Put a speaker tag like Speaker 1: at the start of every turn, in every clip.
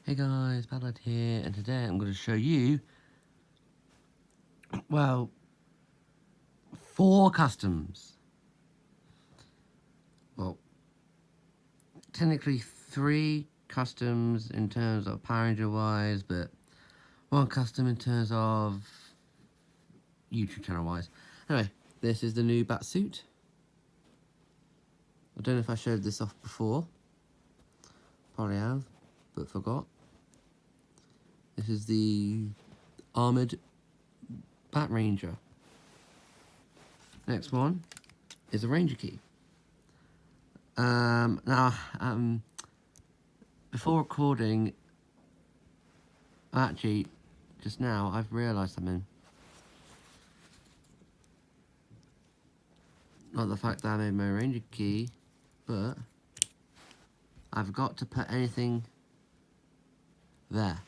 Speaker 1: Hey guys, Ballad here, and today I'm going to show you, well, 4 customs. Well, technically 3 customs in terms of Power Ranger wise, but 1 custom in terms of YouTube channel wise. Anyway, this is the new bat suit. I don't know if I showed this off before. Probably have, but forgot. This is the armoured Bat Ranger. Next one is a Ranger key. Now, before recording, actually, just now, I've realised something. Not the fact that I made my Ranger key, but I forgot to put anything there.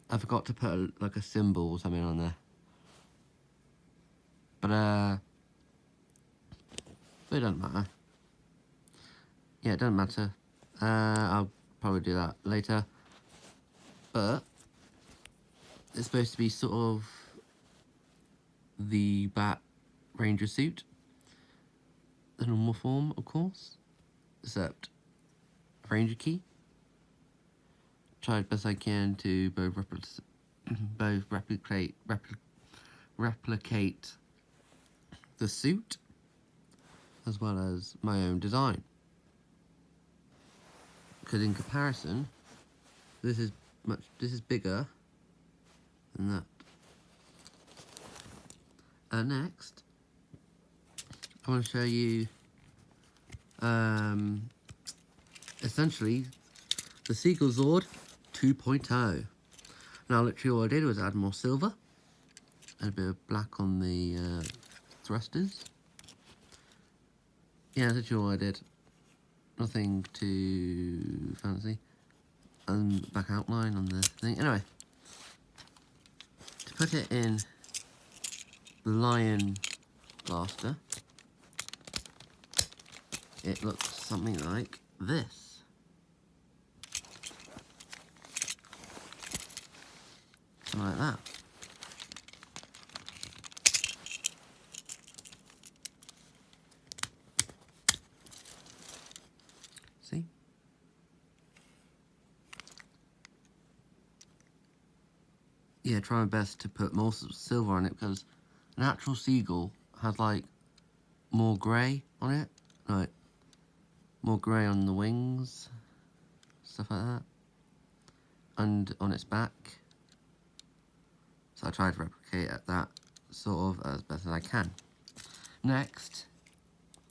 Speaker 1: I forgot to put like a symbol or something on there. But it doesn't matter. Yeah, it doesn't matter. I'll probably do that later. But it's supposed to be sort of the Bat Ranger suit. The normal form, of course. Except a Ranger key. Try as best I can to both replicate the suit as well as my own design. Because in comparison, this is bigger than that. Next, I want to show you essentially the Seagull Zord 2.0. Now literally all I did was add more silver and a bit of black on the thrusters. Yeah, that's literally all I did. Nothing too fancy. And back outline on the thing. Anyway, to put it in the Lion Blaster, it looks something like this. Something like that. See? Yeah, try my best to put more silver on it because an actual seagull has like more grey on it. Like more grey on the wings, stuff like that. And on its back. So I tried to replicate that sort of as best as I can. Next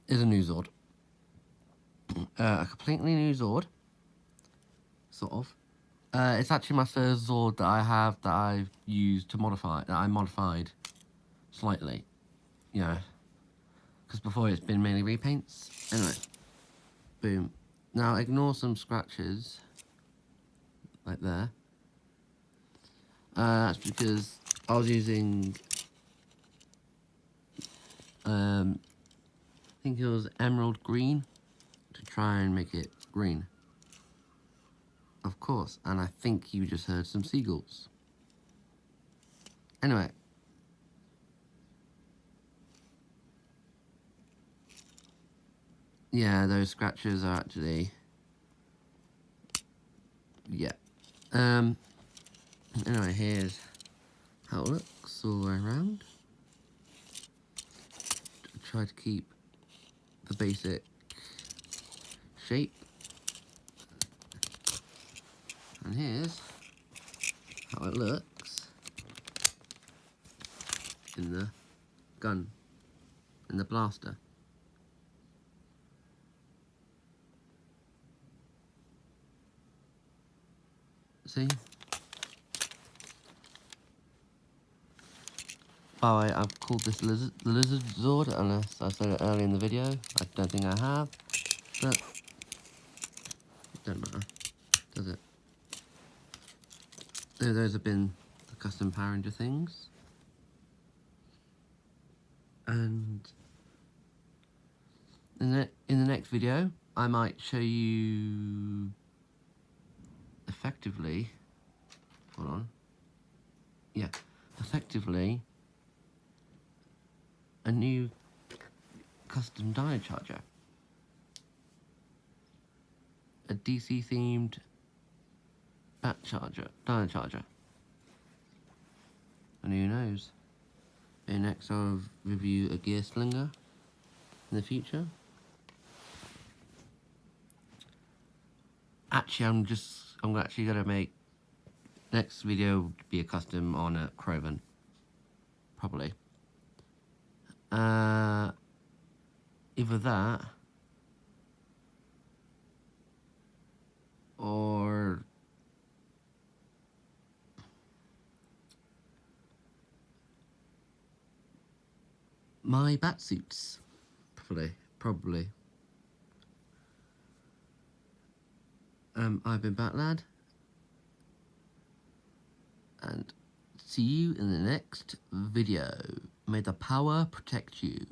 Speaker 1: is a new Zord. A completely new Zord. Sort of. It's actually my first Zord that I have that I've used to modify, that I modified slightly. You know. Because before it's been mainly repaints. Anyway. Boom. Now ignore some scratches. Like there. That's because I was using I think it was emerald green to try and make it green. Of course, and I think you just heard some seagulls. Anyway. Yeah, those scratches are actually... Yeah. Anyway, here's how it looks all the way around. Try to keep the basic shape. And here's how it looks in the gun, in the blaster. See? By the way, I've called this lizard Zord, unless I said it earlier in the video. I don't think I have, but it don't matter, does it? So those have been the custom Power Ranger things. And in the next video, I might show you effectively, hold on, yeah, effectively a new custom dyno charger, a DC themed bat charger, dyno charger, and who knows, maybe next I'll review a gear slinger in the future. Actually, I'm actually gonna make next video be a custom on a Croven, probably. Either that or my bat suits, probably. I've been Batlad, and see you in the next video. May the power protect you.